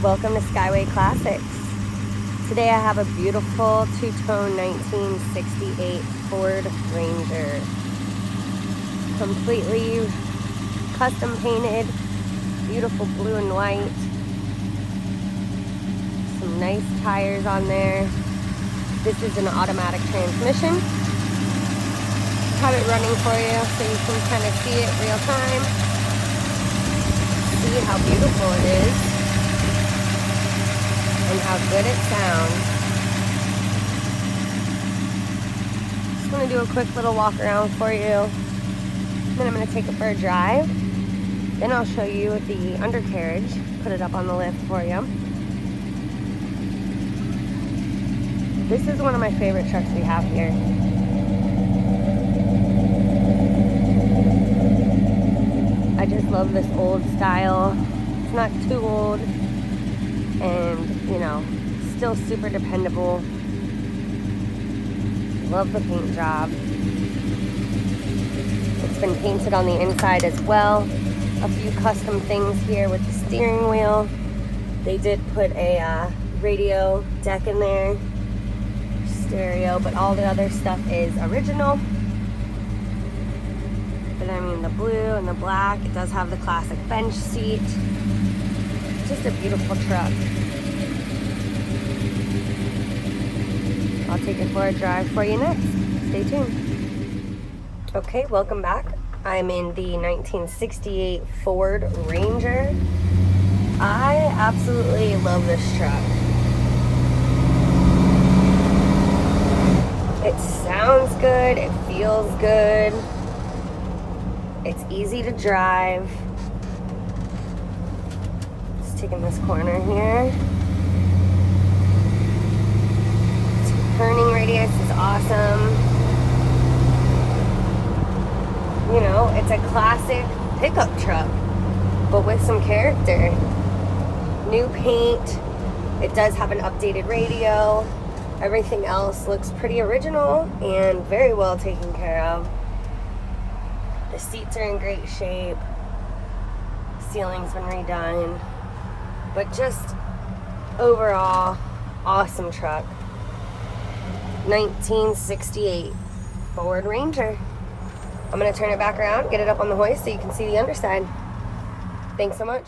Welcome to Skyway Classics. Today I have a beautiful two-tone 1968 Ford Ranger. Completely custom painted, beautiful blue and white. Some nice tires on there. This is an automatic transmission. Have it running for you so you can kind of see it real time. See how beautiful it is. And how good it sounds. Just want to do a quick little walk around for you. Then I'm going to take it for a drive. Then I'll show you the undercarriage. Put it up on the lift for you. This is one of my favorite trucks we have here. I just love this old style. It's not too old. And, you know, still super dependable. Love the paint job. It's been painted on the inside as well. A few custom things here with the steering wheel. They did put a radio deck in there, stereo, but all the other stuff is original. But I mean, the blue and the black, it does have the classic bench seat. Just a beautiful truck. I'll take it for a drive for you next. Stay tuned. Okay, welcome back. I'm in the 1968 Ford Ranger. I absolutely love this truck. It sounds good, it feels good. It's easy to drive. Taking this corner here. Turning radius is awesome. You know, it's a classic pickup truck, but with some character. New paint. It does have an updated radio. Everything else looks pretty original and very well taken care of. The seats are in great shape. Ceiling's been redone. But just overall, awesome truck. 1968 Ford Ranger. I'm going to turn it back around, get it up on the hoist so you can see the underside. Thanks so much.